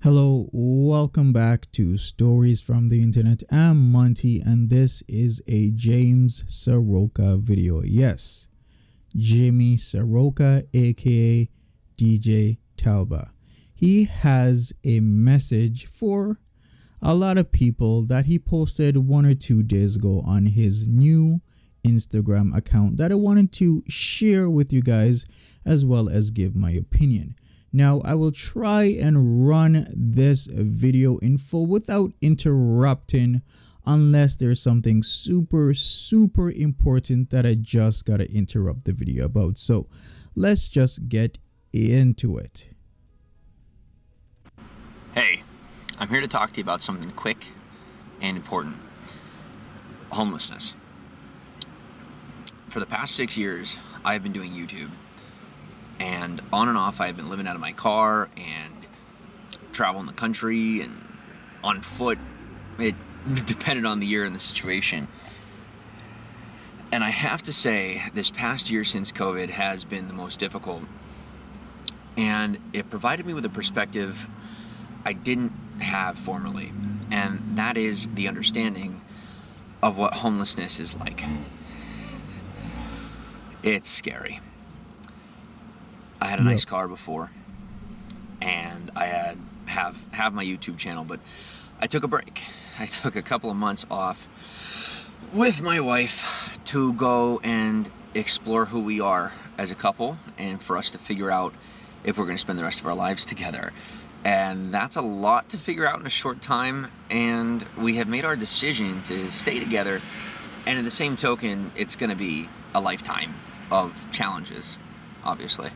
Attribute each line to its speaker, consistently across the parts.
Speaker 1: Hello, welcome back to Stories from the Internet. I'm Monty, and this is a James Saroka video. Yes, Jimi Saroka, aka DJ TALBA. He has a message for a lot of people that he posted 1 or 2 days ago on his new Instagram account that I wanted to share with you guys as well as give my opinion. Now, I will try and run this video in full without interrupting unless there's something super important that I just gotta interrupt the video about. So let's just get into it.
Speaker 2: Hey, I'm here to talk to you about something quick and important. Homelessness. For the past 6 years, I've been doing YouTube. And on and off, I've been living out of my car and traveling the country and on foot. It depended on the year and the situation. And I have to say, this past year since COVID has been the most difficult. And it provided me with a perspective I didn't have formerly. And that is the understanding of what homelessness is like. It's scary. I had a nice car before, and I have my YouTube channel, but I took a break. I took a couple of months off with my wife to go and explore who we are as a couple and for us to figure out if we're going to spend the rest of our lives together. And that's a lot to figure out in a short time, and we have made our decision to stay together, and in the same token, it's going to be a lifetime of challenges, obviously.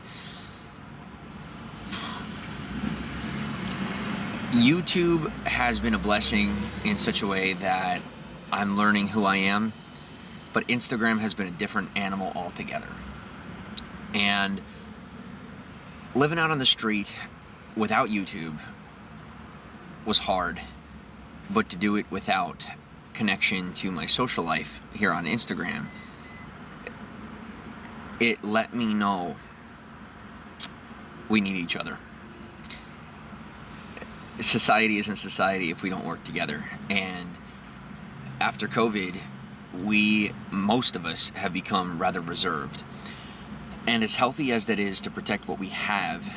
Speaker 2: YouTube has been a blessing in such a way that I'm learning who I am, but Instagram has been a different animal altogether. And living out on the street without YouTube was hard, but to do it without connection to my social life here on Instagram, it let me know we need each other. Society isn't society if we don't work together. And after COVID, most of us have become rather reserved. And as healthy as that is to protect what we have,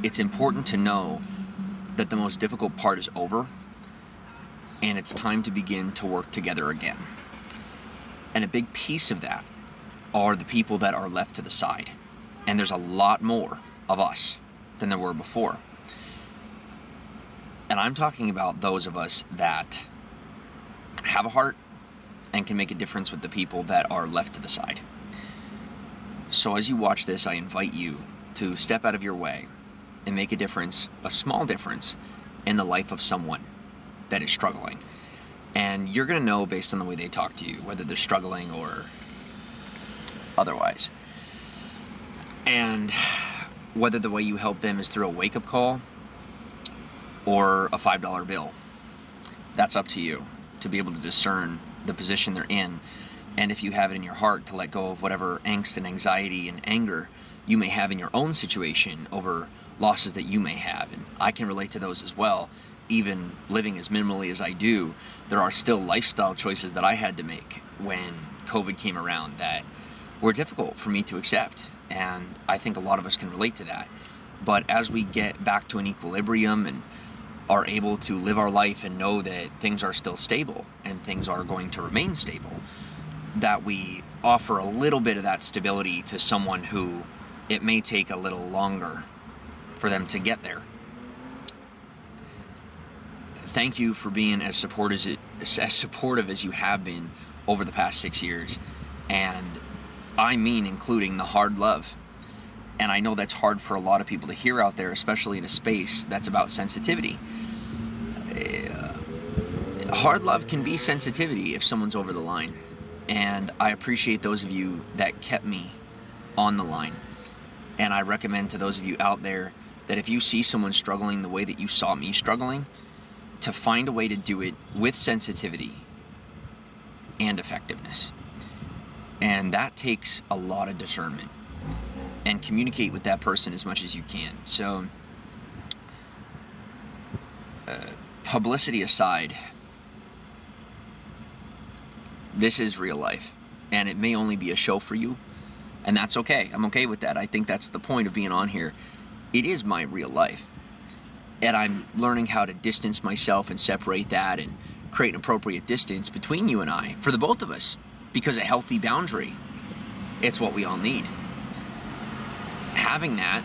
Speaker 2: it's important to know that the most difficult part is over and it's time to begin to work together again. And a big piece of that are the people that are left to the side. And there's a lot more of us than there were before. And I'm talking about those of us that have a heart and can make a difference with the people that are left to the side. So as you watch this, I invite you to step out of your way and make a difference, a small difference, in the life of someone that is struggling. And you're going to know based on the way they talk to you, whether they're struggling or otherwise. And whether the way you help them is through a wake-up call or a $5 bill, that's up to you to be able to discern the position they're in. And if you have it in your heart to let go of whatever angst and anxiety and anger you may have in your own situation over losses that you may have. And I can relate to those as well. Even living as minimally as I do, there are still lifestyle choices that I had to make when COVID came around that were difficult for me to accept. And I think a lot of us can relate to that. But as we get back to an equilibrium and are able to live our life and know that things are still stable and things are going to remain stable, that we offer a little bit of that stability to someone who it may take a little longer for them to get there. Thank you for being as supportive as you have been over the past 6 years. And I mean including the hard love. And I know that's hard for a lot of people to hear out there, especially in a space that's about sensitivity. Hard love can be sensitivity if someone's over the line. And I appreciate those of you that kept me on the line. And I recommend to those of you out there that if you see someone struggling the way that you saw me struggling, to find a way to do it with sensitivity and effectiveness. And that takes a lot of discernment. And communicate with that person as much as you can. So publicity aside, this is real life, and it may only be a show for you, and that's okay. I'm okay with that. I think that's the point of being on here. It is my real life, and I'm learning how to distance myself and separate that and create an appropriate distance between you and I, for the both of us, because a healthy boundary, it's what we all need. Having that,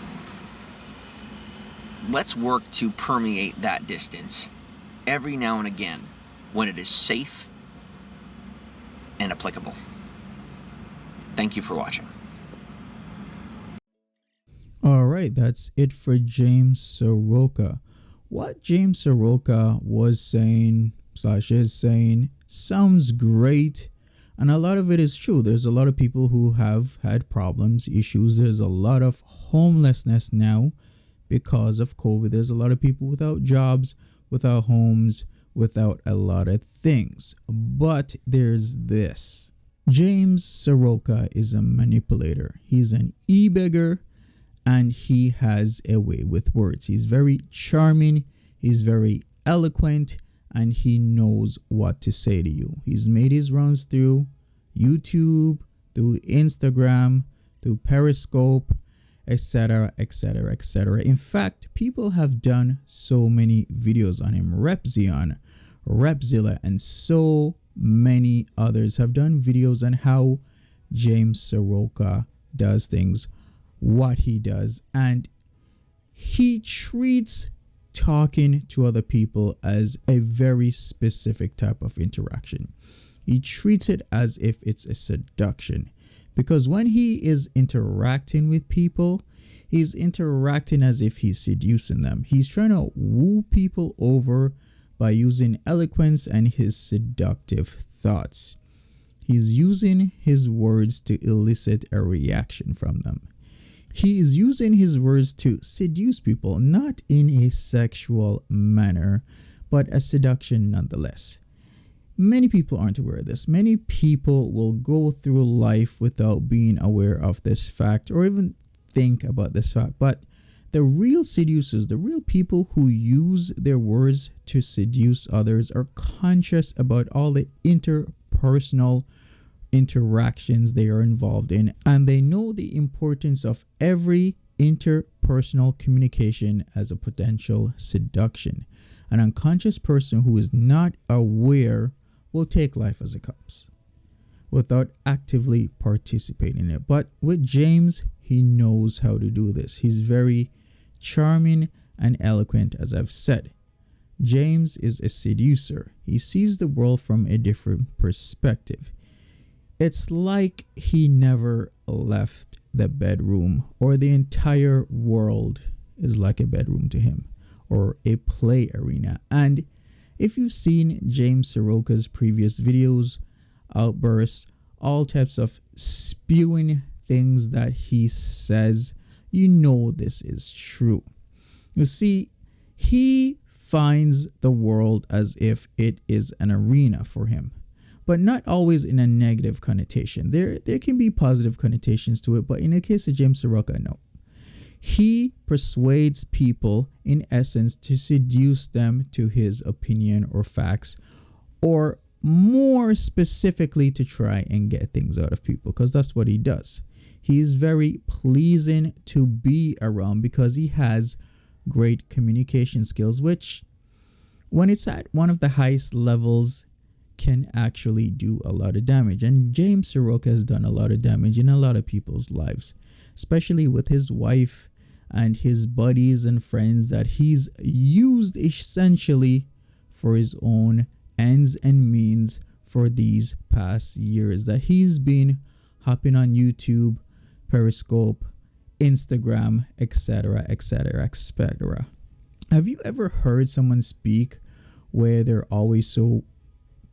Speaker 2: let's work to permeate that distance every now and again when it is safe and applicable. Thank you for watching.
Speaker 1: All right, that's it for James Saroka. What James Saroka was saying / is saying sounds great, and a lot of it is true. There's a lot of people who have had problems, issues. There's a lot of homelessness now because of COVID. There's a lot of people without jobs, without homes, without a lot of things. But there's this. James Saroka is a manipulator. He's an e-beggar, and he has a way with words. He's very charming, he's very eloquent, and he knows what to say to you. He's made his rounds through YouTube, through Instagram, through Periscope, etc., etc., etc. In fact, people have done so many videos on him. Repzion, Repzilla, and so many others have done videos on how James Saroka does things, what he does, and he treats talking to other people as a very specific type of interaction. He treats it as if it's a seduction, because when he is interacting with people, he's interacting as if he's seducing them. He's trying to woo people over by using eloquence and his seductive thoughts. He's using his words to elicit a reaction from them. He is using his words to seduce people, not in a sexual manner, but a seduction nonetheless. Many people aren't aware of this. Many people will go through life without being aware of this fact or even think about this fact. But the real seducers, the real people who use their words to seduce others, are conscious about all the interpersonal interactions they are involved in, and they know the importance of every interpersonal communication as a potential seduction. An unconscious person who is not aware will take life as it comes without actively participating in it. But with James, he knows how to do this. He's very charming and eloquent, as I've said. James is a seducer. He sees the world from a different perspective. It's like he never left the bedroom, or the entire world is like a bedroom to him, or a play arena. And if you've seen James Saroka's previous videos, outbursts, all types of spewing things that he says, you know this is true. You see, he finds the world as if it is an arena for him, but not always in a negative connotation. There can be positive connotations to it, but in the case of James Saroka, no. He persuades people, in essence, to seduce them to his opinion or facts, or more specifically, to try and get things out of people, because that's what he does. He is very pleasing to be around because he has great communication skills, which, when it's at one of the highest levels, can actually do a lot of damage. And James Saroka has done a lot of damage in a lot of people's lives, especially with his wife and his buddies and friends that he's used essentially for his own ends and means for these past years that he's been hopping on YouTube, Periscope, Instagram, etc., etc., etc. Have you ever heard someone speak where they're always so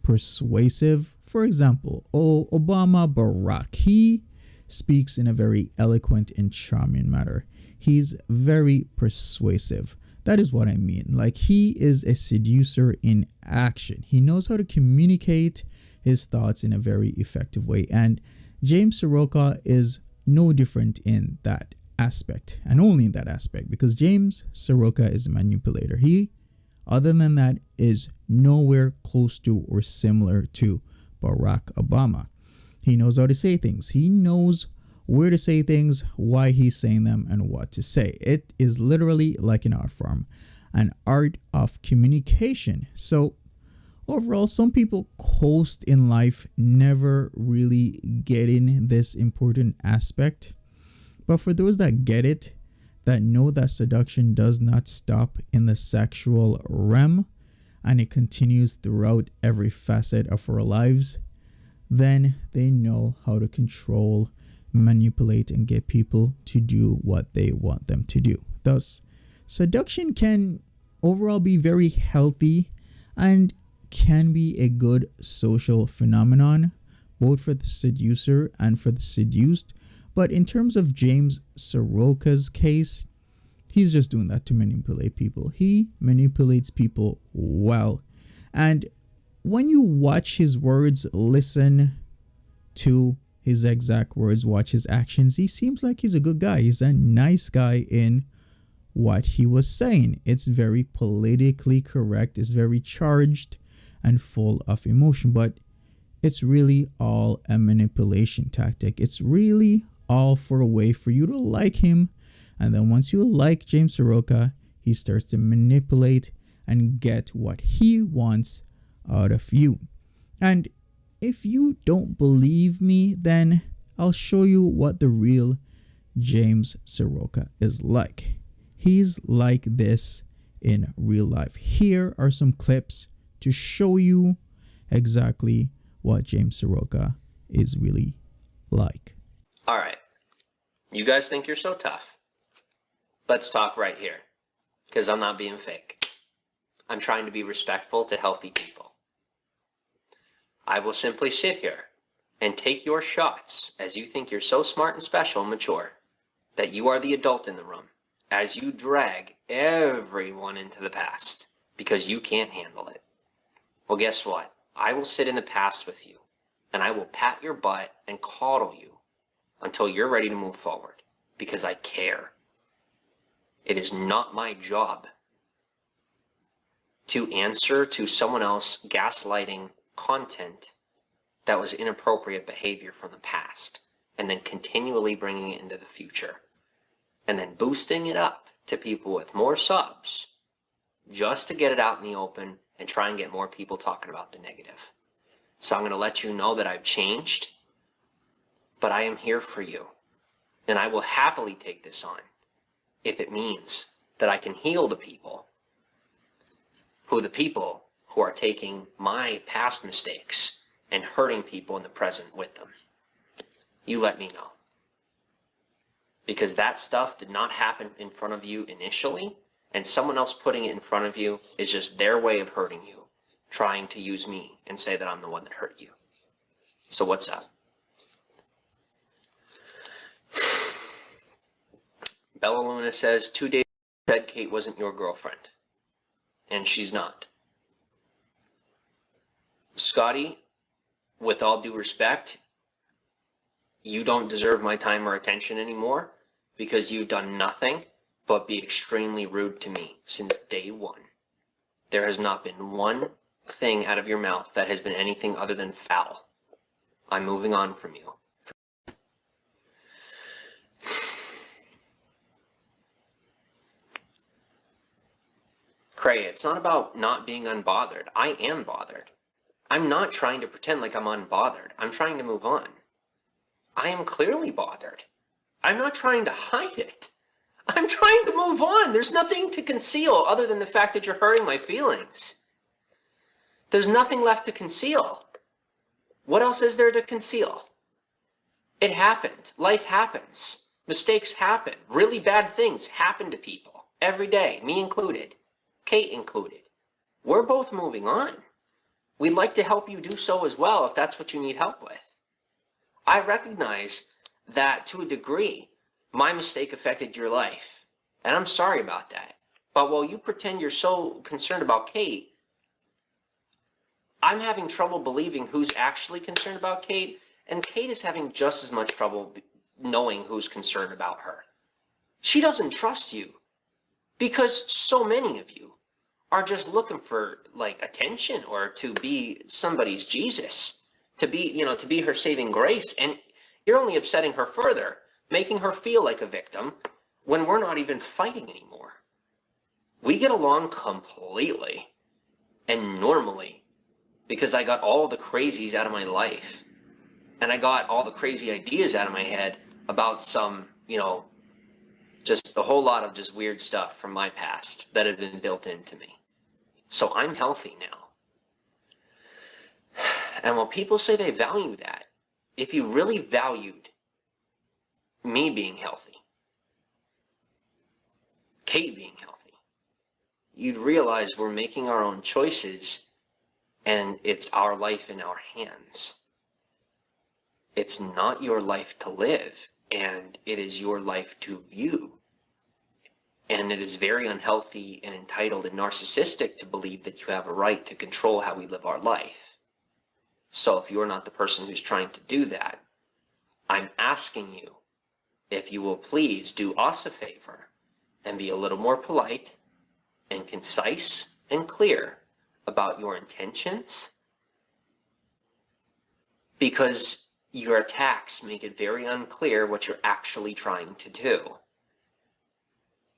Speaker 1: persuasive? For example, Obama Barack, he speaks in a very eloquent and charming manner. He's very persuasive. That is what I mean. Like, he is a seducer in action. He knows how to communicate his thoughts in a very effective way. And James Saroka is no different in that aspect, and only in that aspect, because James Saroka is a manipulator. He other than that, is nowhere close to or similar to Barack Obama. He knows how to say things. He knows where to say things, why he's saying them, and what to say. It is literally like an art form, an art of communication. So overall, some people coast in life, never really getting this important aspect. But for those that get it, that know that seduction does not stop in the sexual realm and it continues throughout every facet of our lives, then they know how to control, manipulate, and get people to do what they want them to do. Thus, seduction can overall be very healthy and can be a good social phenomenon, both for the seducer and for the seduced. But in terms of James Saroka's case, he's just doing that to manipulate people. He manipulates people well. And when you watch his words, listen to his exact words, watch his actions, he seems like he's a good guy. He's a nice guy in what he was saying. It's very politically correct. It's very charged and full of emotion. But it's really all a manipulation tactic. It's really all for a way for you to like him. And then once you like James Saroka, he starts to manipulate and get what he wants out of you. And if you don't believe me, then I'll show you what the real James Saroka is like. He's like this in real life. Here are some clips to show you exactly what James Saroka is really like.
Speaker 3: All right. You guys think you're so tough. Let's talk right here, because I'm not being fake. I'm trying to be respectful to healthy people. I will simply sit here and take your shots as you think you're so smart and special and mature that you are the adult in the room, as you drag everyone into the past because you can't handle it. Well, guess what? I will sit in the past with you, and I will pat your butt and coddle you until you're ready to move forward, because I care. It is not my job to answer to someone else gaslighting content that was inappropriate behavior from the past, and then continually bringing it into the future, and then boosting it up to people with more subs just to get it out in the open and try and get more people talking about the negative. So I'm going to let you know that I've changed, but I am here for you, and I will happily take this on if it means that I can heal the people who are taking my past mistakes and hurting people in the present with them. You let me know. Because that stuff did not happen in front of you initially, and someone else putting it in front of you is just their way of hurting you, trying to use me and say that I'm the one that hurt you. So what's up? Bella Luna says, 2 days ago, said Kate wasn't your girlfriend. And she's not. Scotty, with all due respect, you don't deserve my time or attention anymore because you've done nothing but be extremely rude to me since day one. There has not been one thing out of your mouth that has been anything other than foul. I'm moving on from you. Cray, it's not about not being unbothered. I am bothered. I'm not trying to pretend like I'm unbothered. I'm trying to move on. I am clearly bothered. I'm not trying to hide it. I'm trying to move on. There's nothing to conceal other than the fact that you're hurting my feelings. There's nothing left to conceal. What else is there to conceal? It happened. Life happens. Mistakes happen. Really bad things happen to people every day, me included, Kate included. We're both moving on. We'd like to help you do so as well if that's what you need help with. I recognize that to a degree, my mistake affected your life, and I'm sorry about that. But while you pretend you're so concerned about Kate, I'm having trouble believing who's actually concerned about Kate, and Kate is having just as much trouble knowing who's concerned about her. She doesn't trust you because so many of you are just looking for like attention or to be somebody's Jesus, to be, to be her saving grace. And you're only upsetting her further, making her feel like a victim when we're not even fighting anymore. We get along completely and normally because I got all the crazies out of my life. And I got all the crazy ideas out of my head about some, just a whole lot of just weird stuff from my past that had been built into me. So I'm healthy now. And when people say they value that, if you really valued me being healthy, Kate being healthy, you'd realize we're making our own choices and it's our life in our hands. It's not your life to live, and it is your life to view. And it is very unhealthy and entitled and narcissistic to believe that you have a right to control how we live our life. So if you're not the person who's trying to do that, I'm asking you if you will please do us a favor and be a little more polite and concise and clear about your intentions, because your attacks make it very unclear what you're actually trying to do.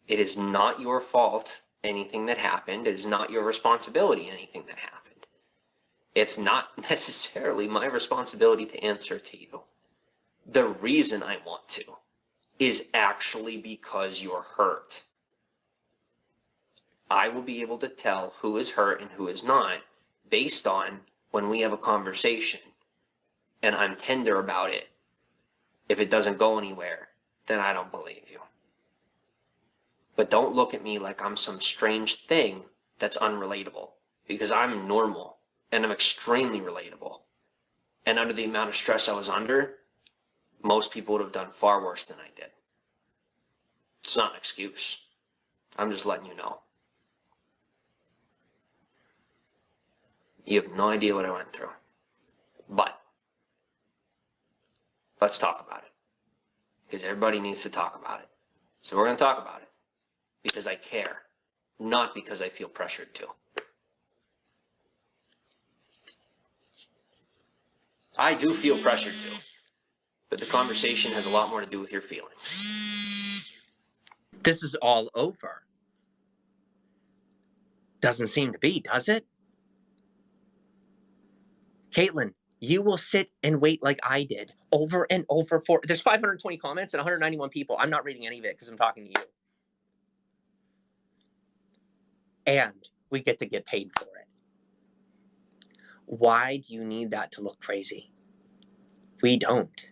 Speaker 3: It is not your fault, anything that happened. It is not your responsibility, anything that happened. It's not necessarily my responsibility to answer to you. The reason I want to is actually because you're hurt. I will be able to tell who is hurt and who is not based on when we have a conversation and I'm tender about it. If it doesn't go anywhere, then I don't believe you. But don't look at me like I'm some strange thing that's unrelatable, because I'm normal and I'm extremely relatable. And under the amount of stress I was under, most people would have done far worse than I did. It's not an excuse. I'm just letting you know. You have no idea what I went through. But let's talk about it, because everybody needs to talk about it. So we're going to talk about it because I care, not because I feel pressured to. I do feel pressured to, but the conversation has a lot more to do with your feelings. This is all over. Doesn't seem to be, does it? Caitlin, you will sit and wait like I did over and over for... There's 520 comments and 191 people. I'm not reading any of it because I'm talking to you. And we get to get paid for it. Why do you need that to look crazy? We don't.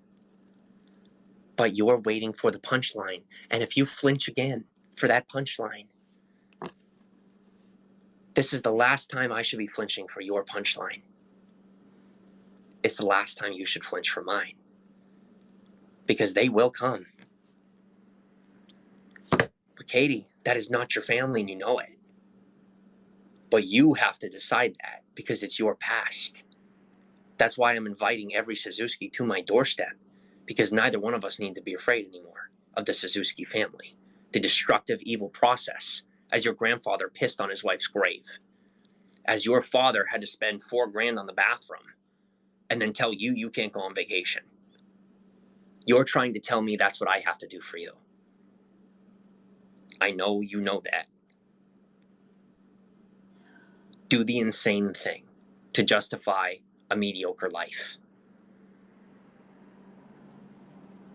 Speaker 3: But you're waiting for the punchline. And if you flinch again for that punchline, this is the last time I should be flinching for your punchline. It's the last time you should flinch for mine. Because they will come. But Katie, that is not your family and you know it. But you have to decide that because it's your past. That's why I'm inviting every Suzuki to my doorstep, because neither one of us need to be afraid anymore of the Suzuki family, the destructive, evil process, as your grandfather pissed on his wife's grave, as your father had to spend $4,000 on the bathroom and then tell you you can't go on vacation. You're trying to tell me that's what I have to do for you. I know you know that. Do the insane thing to justify a mediocre life.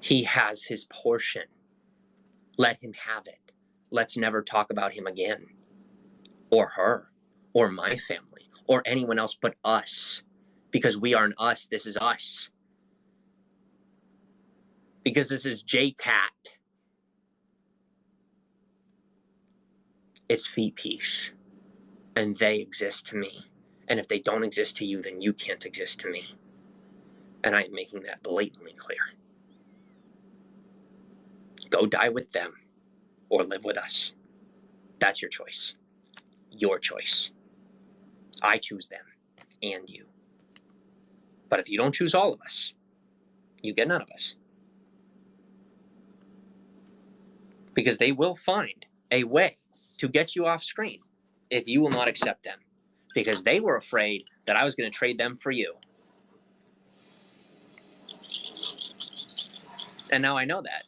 Speaker 3: He has his portion. Let him have it. Let's never talk about him again. Or her. Or my family. Or anyone else but us. Because we aren't us. This is us. Because this is J-Cat. It's feet piece. And they exist to me. And if they don't exist to you, then you can't exist to me. And I am making that blatantly clear. Go die with them or live with us. That's your choice. Your choice. I choose them and you. But if you don't choose all of us, you get none of us. Because they will find a way to get you off screen. if you will not accept them, because they were afraid that I was going to trade them for you. And now I know that.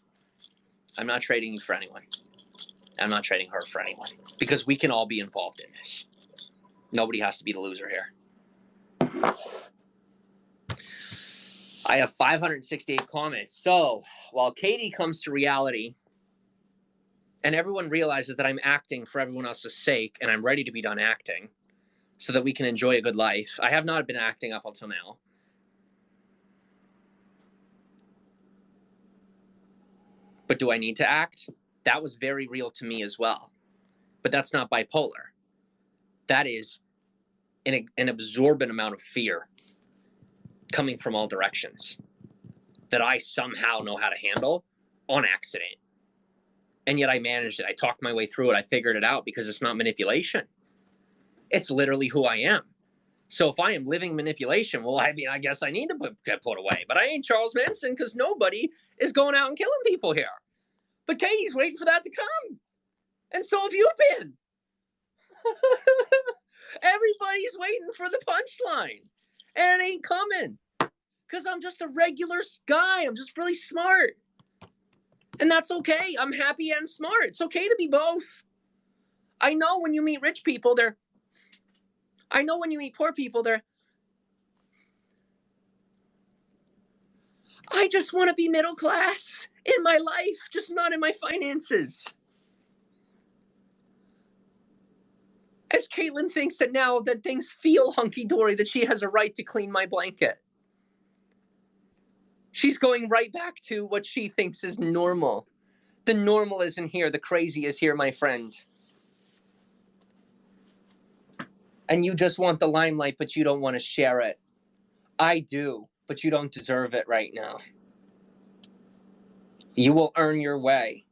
Speaker 3: I'm not trading you for anyone. I'm not trading her for anyone, because we can all be involved in this. Nobody has to be the loser here. I have 568 comments. So while Katie comes to reality and everyone realizes that I'm acting for everyone else's sake and I'm ready to be done acting so that we can enjoy a good life, I have not been acting up until now. But do I need to act? That was very real to me as well. But that's not bipolar. That is an absorbent amount of fear coming from all directions that I somehow know how to handle on accident. And yet I managed it. I talked my way through it. I figured it out because it's not manipulation. It's literally who I am. So if I am living manipulation, well, I mean, I guess I need to get put away. But I ain't Charles Manson, because nobody is going out and killing people here. But Katie's waiting for that to come. And so have you been. Everybody's waiting for the punchline. And it ain't coming. Because I'm just a regular guy. I'm just really smart. And that's okay. I'm happy and smart. It's okay to be both. I know when you meet rich people, I know when you meet poor people, I just want to be middle class in my life, just not in my finances. As Caitlin thinks that now that things feel hunky-dory, that she has a right to clean my blanket. She's going right back to what she thinks is normal. The normal isn't here. The crazy is here, my friend. And you just want the limelight, but you don't want to share it. I do, but you don't deserve it right now. You will earn your way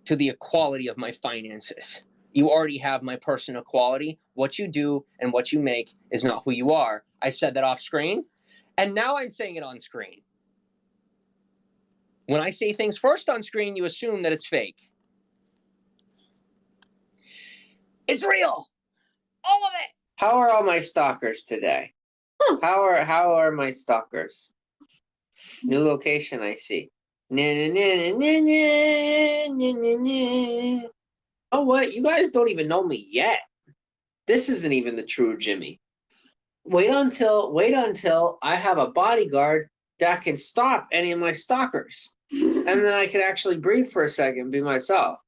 Speaker 3: to the equality of my finances. You already have my personal equality. What you do and what you make is not who you are. I said that off screen, and now I'm saying it on screen. When I say things first on screen, you assume that it's fake. It's real. All of it. How are all my stalkers today? How are my stalkers? New location, I see. Oh, what? You guys don't even know me yet. This isn't even the true Jimmy. Wait until I have a bodyguard that can stop any of my stalkers. And then I can actually breathe for a second and be myself.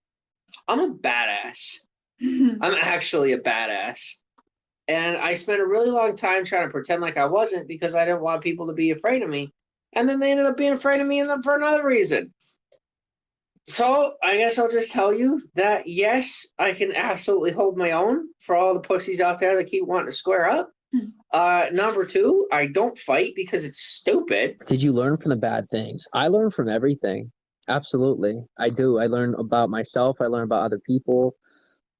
Speaker 3: I'm a badass. I'm actually a badass. And I spent a really long time trying to pretend like I wasn't, because I didn't want people to be afraid of me. And then they ended up being afraid of me for another reason. So I guess I'll just tell you that, yes, I can absolutely hold my own for all the pussies out there that keep wanting to square up. Number two, I don't fight because it's stupid.
Speaker 4: Did you learn from the bad things? I learn from everything. Absolutely. I do. I learn about myself. I learn about other people.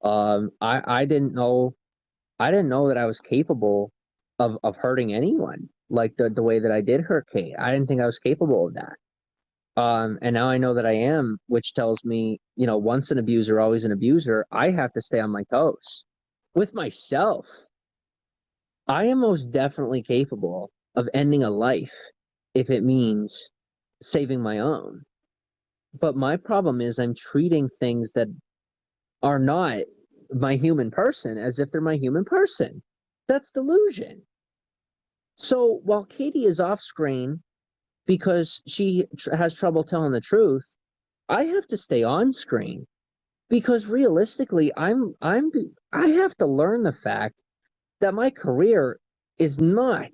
Speaker 4: I didn't know that I was capable of hurting anyone like the way that I did hurt Kate. I didn't think I was capable of that. And now I know that I am, which tells me, once an abuser, always an abuser. I have to stay on my toes with myself. I am most definitely capable of ending a life if it means saving my own. But my problem is I'm treating things that are not my human person as if they're my human person. That's delusion. So while Katie is off screen because she has trouble telling the truth, I have to stay on screen because realistically, I have to learn the fact that my career is not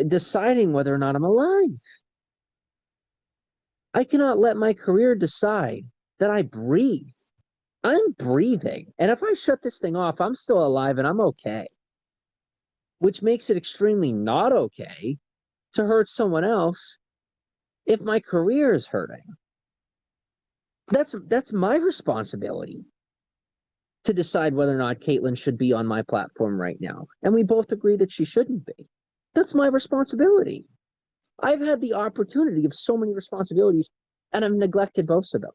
Speaker 4: deciding whether or not I'm alive. I cannot let my career decide that I breathe. I'm breathing. And if I shut this thing off, I'm still alive and I'm okay. Which makes it extremely not okay to hurt someone else if my career is hurting. That's my responsibility to decide whether or not Caitlin should be on my platform right now. And we both agree that she shouldn't be. That's my responsibility. I've had the opportunity of so many responsibilities, and I've neglected most of them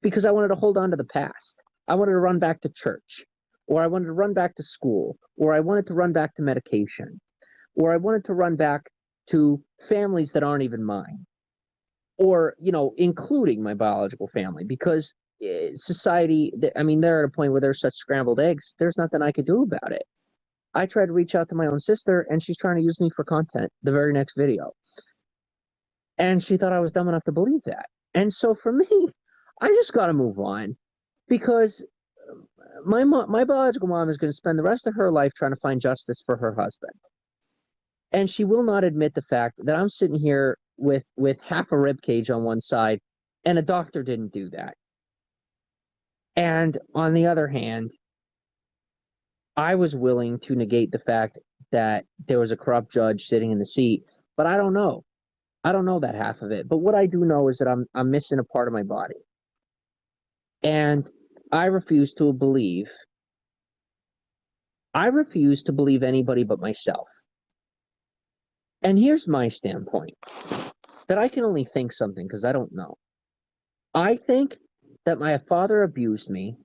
Speaker 4: because I wanted to hold on to the past. I wanted to run back to church, or I wanted to run back to school, or I wanted to run back to medication, or I wanted to run back to families that aren't even mine, or, including my biological family, because society, I mean, they're at a point where they're such scrambled eggs, there's nothing I could do about it. I tried to reach out to my own sister, and she's trying to use me for content the very next video. And she thought I was dumb enough to believe that. And so for me, I just got to move on, because my biological mom is going to spend the rest of her life trying to find justice for her husband. And she will not admit the fact that I'm sitting here with half a rib cage on one side, and a doctor didn't do that. And on the other hand, I was willing to negate the fact that there was a corrupt judge sitting in the seat, but I don't know. I don't know that half of it. But what I do know is that I'm missing a part of my body. And I refuse to believe anybody but myself. And here's my standpoint, that I can only think something because I don't know. I think that my father abused me,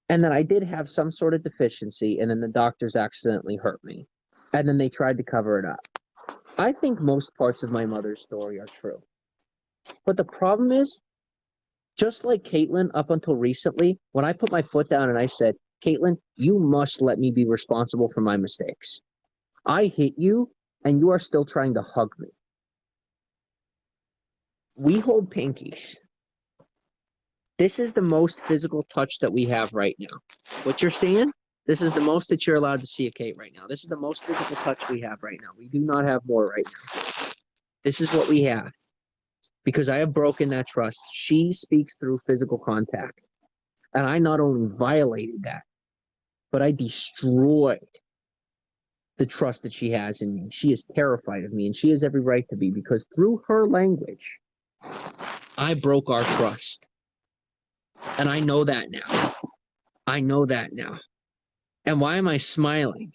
Speaker 4: and that I did have some sort of deficiency, and then the doctors accidentally hurt me, and then they tried to cover it up. I think most parts of my mother's story are true. But the problem is, just like Caitlin, up until recently, when I put my foot down and I said, Caitlin, you must let me be responsible for my mistakes. I hit you, and you are still trying to hug me. We hold pinkies. This is the most physical touch that we have right now. What you're seeing, this is the most that you're allowed to see of Kate right now. This is the most physical touch we have right now. We do not have more right now. This is what we have. Because I have broken that trust. She speaks through physical contact. And I not only violated that, but I destroyed the trust that she has in me. She is terrified of me, and she has every right to be, because through her language, I broke our trust. And I know that now. I know that now. And why am I smiling?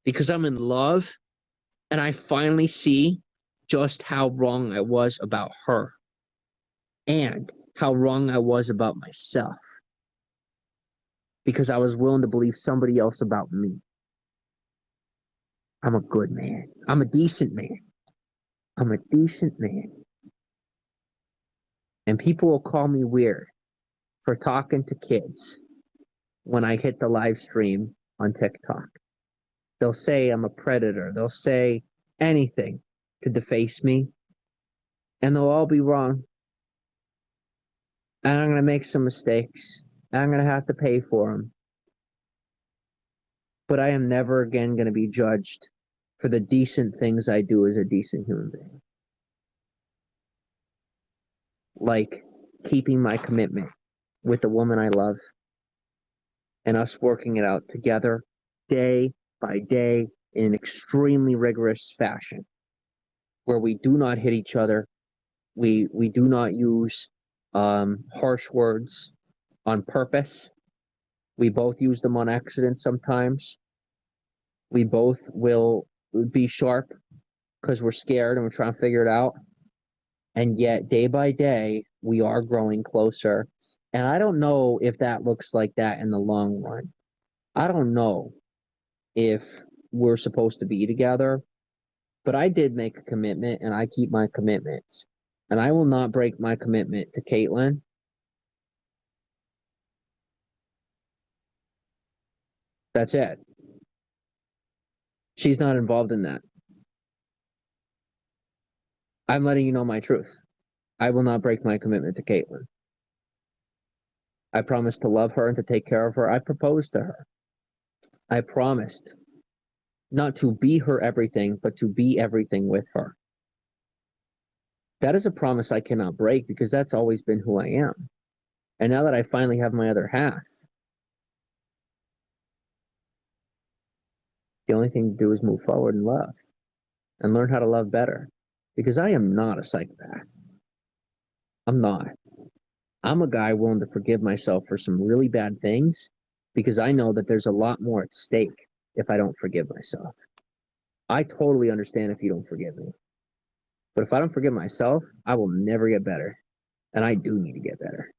Speaker 4: Because I'm in love, and I finally see just how wrong I was about her, and how wrong I was about myself, because I was willing to believe somebody else about me. I'm a good man. I'm a decent man. I'm a decent man. And people will call me weird for talking to kids when I hit the live stream on TikTok. They'll say I'm a predator. They'll say anything to deface me, and they'll all be wrong. And I'm going to make some mistakes, and I'm going to have to pay for them. But I am never again going to be judged for the decent things I do as a decent human being. Like keeping my commitment with the woman I love, and us working it out together day by day in an extremely rigorous fashion, where we do not hit each other. We do not use harsh words on purpose. We both use them on accident sometimes. We both will be sharp because we're scared and we're trying to figure it out. And yet, day by day, we are growing closer. And I don't know if that looks like that in the long run. I don't know if we're supposed to be together, but I did make a commitment, and I keep my commitments. And I will not break my commitment to Caitlin. That's it. She's not involved in that. I'm letting you know my truth. I will not break my commitment to Caitlin. I promised to love her and to take care of her. I proposed to her. I promised not to be her everything, but to be everything with her. That is a promise I cannot break, because that's always been who I am. And now that I finally have my other half, the only thing to do is move forward in love and learn how to love better, because I am not a psychopath. I'm not. I'm a guy willing to forgive myself for some really bad things, because I know that there's a lot more at stake if I don't forgive myself. I totally understand if you don't forgive me. But if I don't forgive myself, I will never get better. And I do need to get better.